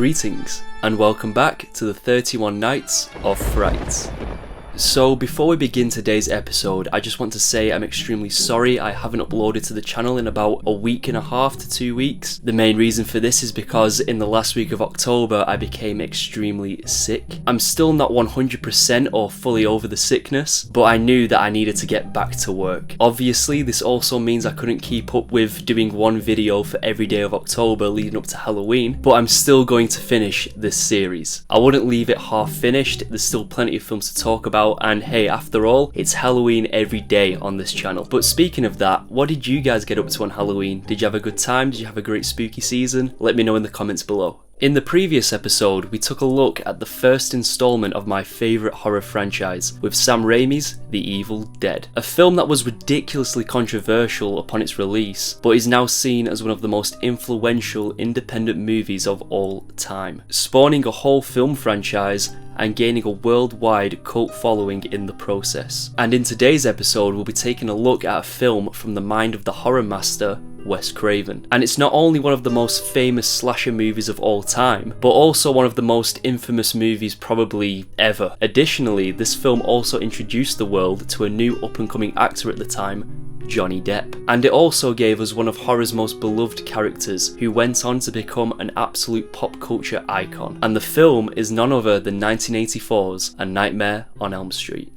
Greetings and welcome back to the 31 Nights of Frights. So before we begin today's episode, I just want to say I'm extremely sorry I haven't uploaded to the channel in about a week and a half to 2 weeks. The main reason for this is because in the last week of October I became extremely sick. I'm still not 100% or fully over the sickness, but I knew that I needed to get back to work. Obviously this also means I couldn't keep up with doing one video for every day of October leading up to Halloween, but I'm still going to finish this series. I wouldn't leave it half finished, there's still plenty of films to talk about. And hey, after all, it's Halloween every day on this channel. But speaking of that, what did you guys get up to on Halloween? Did you have a good time? Did you have a great spooky season? Let me know in the comments below. In the previous episode, we took a look at the first installment of my favourite horror franchise with Sam Raimi's The Evil Dead, a film that was ridiculously controversial upon its release, but is now seen as one of the most influential independent movies of all time, spawning a whole film franchise and gaining a worldwide cult following in the process. And in today's episode, we'll be taking a look at a film from the mind of the horror master, Wes Craven. And it's not only one of the most famous slasher movies of all time, but also one of the most infamous movies probably ever. Additionally, this film also introduced the world to a new up-and-coming actor at the time, Johnny Depp. And it also gave us one of horror's most beloved characters, who went on to become an absolute pop culture icon. And the film is none other than 1984's A Nightmare on Elm Street.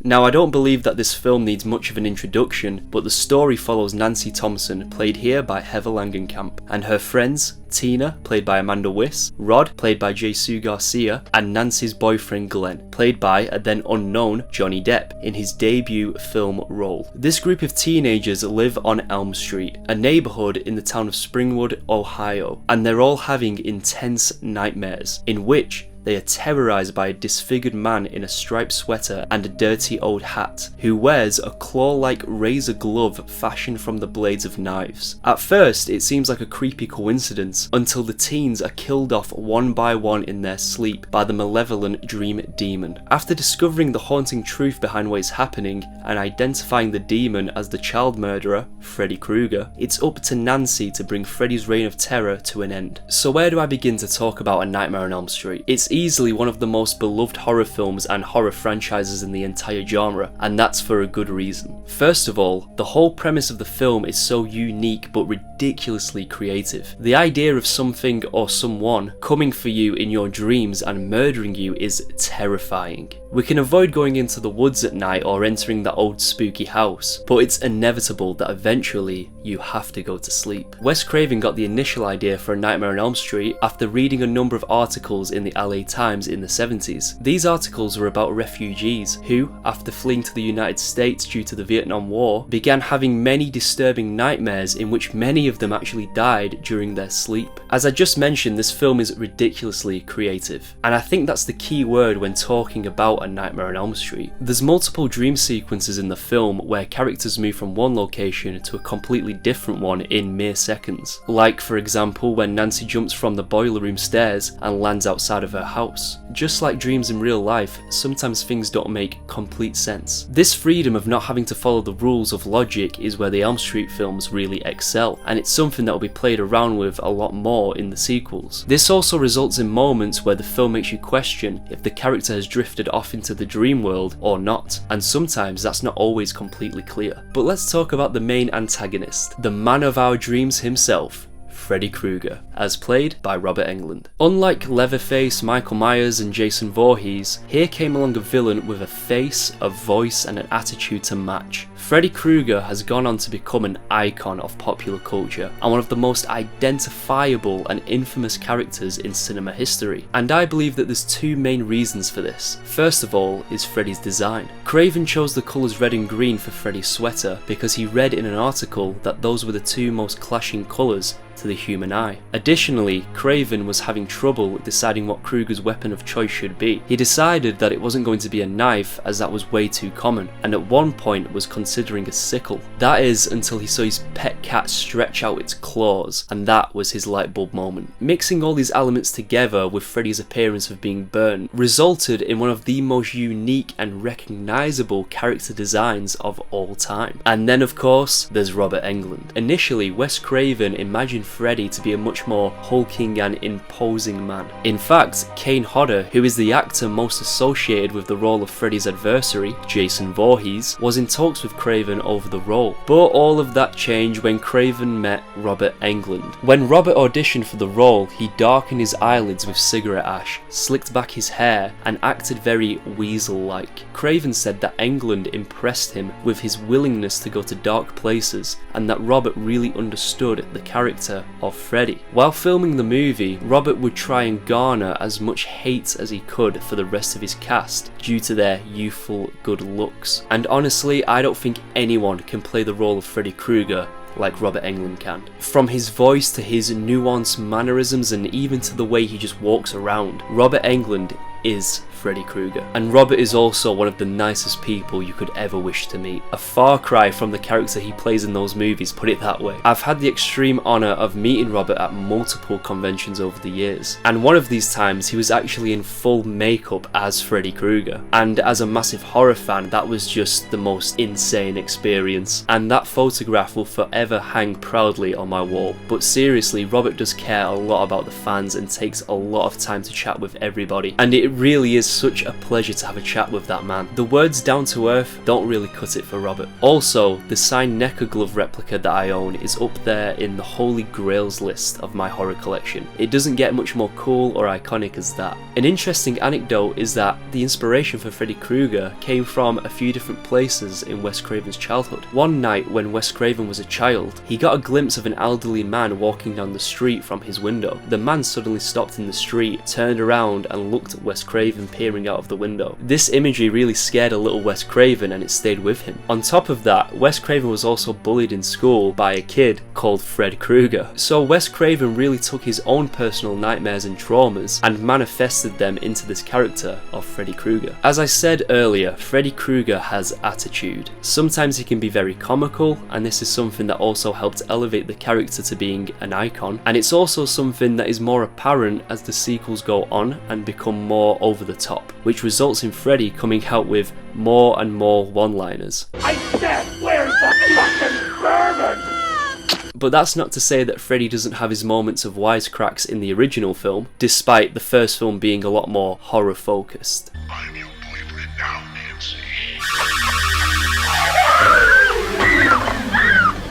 Now, I don't believe that this film needs much of an introduction, but the story follows Nancy Thompson, played here by Heather Langenkamp, and her friends, Tina, played by Amanda Wyss, Rod, played by 𝙤𝙍𝙎𝙬 Garcia, and Nancy's boyfriend Glenn, played by a then unknown Johnny Depp, in his debut film role. This group of teenagers live on Elm Street, a neighbourhood in the town of Springwood, Ohio, and they're all having intense nightmares, in which they are terrorised by a disfigured man in a striped sweater and a dirty old hat, who wears a claw-like razor glove fashioned from the blades of knives. At first, it seems like a creepy coincidence, until the teens are killed off one by one in their sleep by the malevolent dream demon. After discovering the haunting truth behind what is happening, and identifying the demon as the child murderer, Freddy Krueger, it's up to Nancy to bring Freddy's reign of terror to an end. So where do I begin to talk about A Nightmare on Elm Street? It's easily one of the most beloved horror films and horror franchises in the entire genre, and that's for a good reason. First of all, the whole premise of the film is so unique but ridiculously creative. The idea of something or someone coming for you in your dreams and murdering you is terrifying. We can avoid going into the woods at night or entering that old spooky house, but it's inevitable that eventually you have to go to sleep. Wes Craven got the initial idea for A Nightmare on Elm Street after reading a number of articles in the LA Times in the 70s. These articles were about refugees who, after fleeing to the United States due to the Vietnam War, began having many disturbing nightmares in which many of them actually died during their sleep. As I just mentioned, this film is ridiculously creative, and I think that's the key word when talking about A Nightmare on Elm Street. There's multiple dream sequences in the film where characters move from one location to a completely different one in mere seconds. Like, for example, when Nancy jumps from the boiler room stairs and lands outside of her house. Just like dreams in real life, sometimes things don't make complete sense. This freedom of not having to follow the rules of logic is where the Elm Street films really excel, and it's something that will be played around with a lot more in the sequels. This also results in moments where the film makes you question if the character has drifted off into the dream world or not, and sometimes that's not always completely clear. But let's talk about the main antagonist, the man of our dreams himself, Freddy Krueger, as played by Robert Englund. Unlike Leatherface, Michael Myers and Jason Voorhees, here came along a villain with a face, a voice and an attitude to match. Freddy Krueger has gone on to become an icon of popular culture and one of the most identifiable and infamous characters in cinema history. And I believe that there's two main reasons for this. First of all is Freddy's design. Craven chose the colours red and green for Freddy's sweater because he read in an article that those were the two most clashing colours to the human eye. Additionally, Craven was having trouble deciding what Krueger's weapon of choice should be. He decided that it wasn't going to be a knife, as that was way too common, and at one point was considering a sickle. That is until he saw his pet cat stretch out its claws, and that was his light bulb moment. Mixing all these elements together with Freddy's appearance of being burnt resulted in one of the most unique and recognisable character designs of all time. And then of course, there's Robert Englund. Initially, Wes Craven imagined Freddy to be a much more hulking and imposing man. In fact, 𝘼𝙍𝙍𝙊𝙀, who is the actor most associated with the role of Freddy's adversary, Jason Voorhees, was in talks with Craven over the role. But all of that changed when Craven met Robert Englund. When Robert auditioned for the role, he darkened his eyelids with cigarette ash, slicked back his hair, and acted very weasel-like. Craven said that Englund impressed him with his willingness to go to dark places, and that Robert really understood the character of Freddy. While filming the movie, Robert would try and garner as much hate as he could for the rest of his cast due to their youthful good looks. And honestly, I don't think anyone can play the role of Freddy Krueger like Robert Englund can. From his voice to his nuanced mannerisms and even to the way he just walks around, Robert Englund is Freddy Krueger. And Robert is also one of the nicest people you could ever wish to meet. A far cry from the character he plays in those movies, put it that way. I've had the extreme honour of meeting Robert at multiple conventions over the years, and one of these times he was actually in full makeup as Freddy Krueger. And as a massive horror fan, that was just the most insane experience, and that photograph will forever hang proudly on my wall. But seriously, Robert does care a lot about the fans and takes a lot of time to chat with everybody, and it really is such a pleasure to have a chat with that man. The words down to earth don't really cut it for Robert. Also, the signed NECA glove replica that I own is up there in the holy grails list of my horror collection. It doesn't get much more cool or iconic as that. An interesting anecdote is that the inspiration for Freddy Krueger came from a few different places in Wes Craven's childhood. One night when Wes Craven was a child, he got a glimpse of an elderly man walking down the street from his window. The man suddenly stopped in the street, turned around and looked at Wes Craven peering out of the window. This imagery really scared a little Wes Craven, and it stayed with him. On top of that, Wes Craven was also bullied in school by a kid called Fred Krueger. So Wes Craven really took his own personal nightmares and traumas and manifested them into this character of Freddy Krueger. As I said earlier, Freddy Krueger has attitude. Sometimes he can be very comical, and this is something that also helped elevate the character to being an icon, and it's also something that is more apparent as the sequels go on and become more over the top, which results in Freddy coming out with more and more one-liners. I said, where's the fucking bourbon? But that's not to say that Freddy doesn't have his moments of wisecracks in the original film, despite the first film being a lot more horror focused. I'm your boyfriend now, Nancy.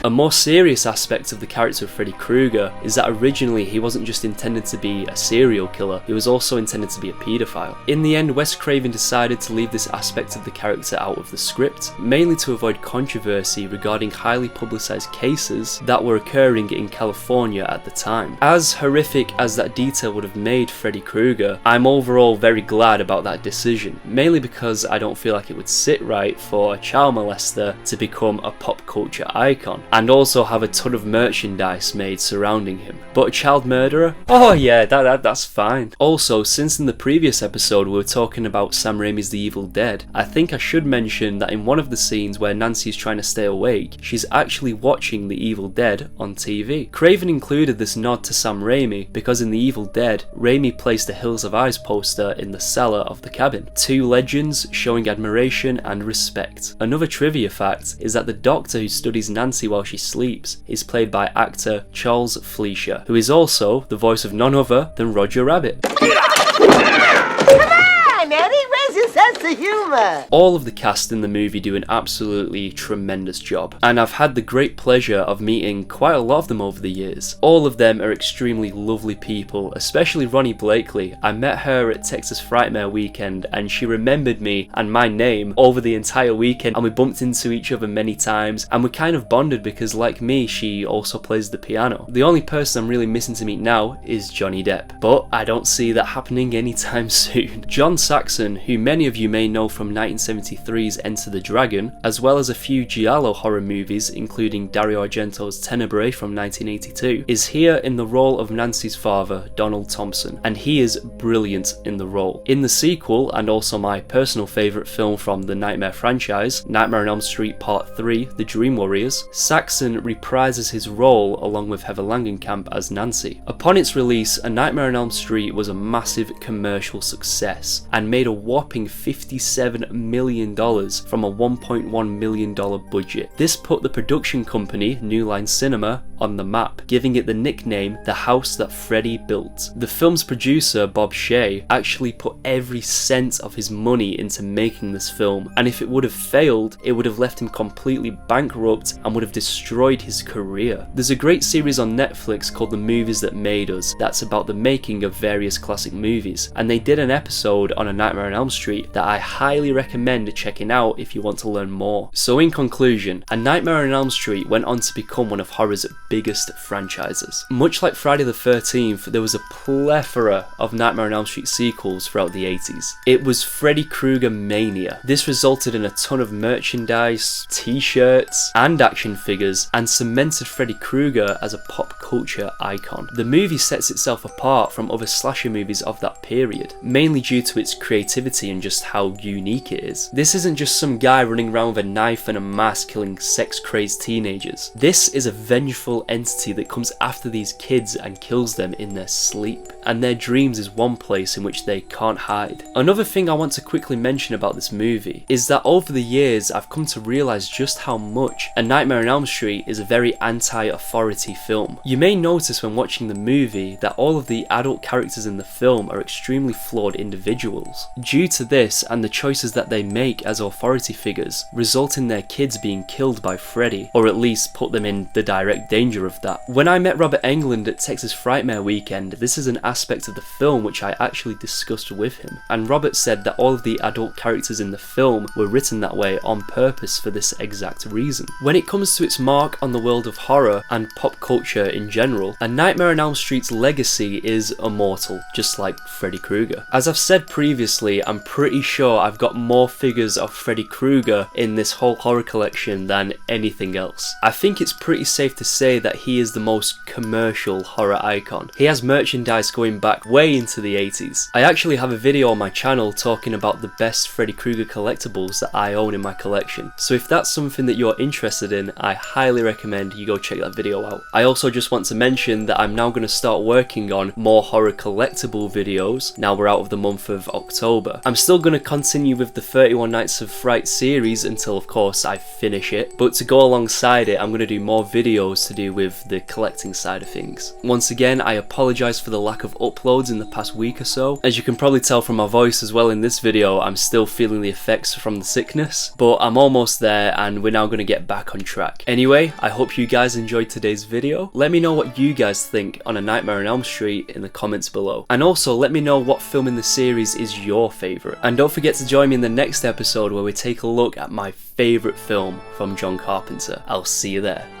A more serious aspect of the character of Freddy Krueger is that originally he wasn't just intended to be a serial killer, he was also intended to be a paedophile. In the end, Wes Craven decided to leave this aspect of the character out of the script, mainly to avoid controversy regarding highly publicised cases that were occurring in California at the time. As horrific as that detail would have made Freddy Krueger, I'm overall very glad about that decision, mainly because I don't feel like it would sit right for a child molester to become a pop culture icon, and also have a ton of merchandise made surrounding him. But a child murderer? Oh yeah, that's fine. Also, since in the previous episode we were talking about Sam Raimi's The Evil Dead, I think I should mention that in one of the scenes where Nancy is trying to stay awake, she's actually watching The Evil Dead on TV. Craven included this nod to Sam Raimi because in The Evil Dead, Raimi placed a Hills Have Eyes poster in the cellar of the cabin. Two legends showing admiration and respect. Another trivia fact is that the doctor who studies Nancy while she sleeps is played by actor 𝘖𝙍𝙍𝙊𝙀, who is also the voice of none other than Roger Rabbit. Sense of humour! All of the cast in the movie do an absolutely tremendous job, and I've had the great pleasure of meeting quite a lot of them over the years. All of them are extremely lovely people, especially Ronnie Blakely. I met her at Texas Frightmare weekend and she remembered me and my name over the entire weekend, and we bumped into each other many times and we kind of bonded because, like me, she also plays the piano. The only person I'm really missing to meet now is Johnny Depp, but I don't see that happening anytime soon. John Saxon, who many of you may know from from 1973's Enter the Dragon, as well as a few giallo horror movies including 𝙑𝙬𝙎𝙎𝙎 𝘍𝙬𝙎 from 1982, is here in the role of Nancy's father, Donald Thompson, and he is brilliant in the role. In the sequel, and also my personal favourite film from the Nightmare franchise, Nightmare on Elm Street Part 3, The Dream Warriors, Saxon reprises his role along with 𝘎𝙬𝙎𝙎𝙎 as Nancy. Upon its release, A Nightmare on Elm Street was a massive commercial success and made a whopping $57 million from a $1.1 million budget. This put the production company, New Line Cinema, on the map, giving it the nickname The House That Freddy Built. The film's producer, 𝘍𝙍𝙍𝙎, actually put every cent of his money into making this film, and if it would have failed, it would have left him completely bankrupt and would have destroyed his career. There's a great series on Netflix called The Movies That Made Us that's about the making of various classic movies, and they did an episode on A Nightmare on Elm Street that I highly recommend checking out if you want to learn more. So in conclusion, A Nightmare on Elm Street went on to become one of horror's biggest franchises. Much like Friday the 13th, there was a plethora of Nightmare on Elm Street sequels throughout the 80s. It was Freddy Krueger mania. This resulted in a ton of merchandise, t-shirts, and action figures, and cemented Freddy Krueger as a pop culture icon. The movie sets itself apart from other slasher movies of that period, mainly due to its creativity and just how unique it is. This isn't just some guy running around with a knife and a mask killing sex-crazed teenagers. This is a vengeful entity that comes after these kids and kills them in their sleep, and their dreams is one place in which they can't hide. Another thing I want to quickly mention about this movie is that over the years I've come to realise just how much A Nightmare on Elm Street is a very anti-authority film. You may notice when watching the movie that all of the adult characters in the film are extremely flawed individuals. Due to this and the choices that they make as authority figures, result in their kids being killed by Freddy, or at least put them in the direct danger of that. When I met Robert Englund at Texas Frightmare Weekend, this is an aspect of the film which I actually discussed with him, and Robert said that all of the adult characters in the film were written that way on purpose for this exact reason. When it comes to its mark on the world of horror and pop culture in general, A Nightmare on Elm Street's legacy is immortal, just like Freddy Krueger. As I've said previously, I'm pretty sure I've got more figures of Freddy Krueger in this whole horror collection than anything else. I think it's pretty safe to say that he is the most commercial horror icon. He has merchandise going back way into the 80s. I actually have a video on my channel talking about the best Freddy Krueger collectibles that I own in my collection, so if that's something that you're interested in, I highly recommend you go check that video out. I also just want to mention that I'm now going to start working on more horror collectible videos now we're out of the month of October. I'm still going to continue with the 31 Nights of Frights series until of course I finish it, but to go alongside it I'm going to do more videos to do with the collecting side of things. Once again, I apologise for the lack of uploads in the past week or so. As you can probably tell from my voice as well in this video, I'm still feeling the effects from the sickness, but I'm almost there and we're now going to get back on track. Anyway, I hope you guys enjoyed today's video. Let me know what you guys think on A Nightmare on Elm Street in the comments below, and also let me know what film in the series is your favourite. And don't forget to join me in the next episode where we take a look at my favourite film from John Carpenter. I'll see you there.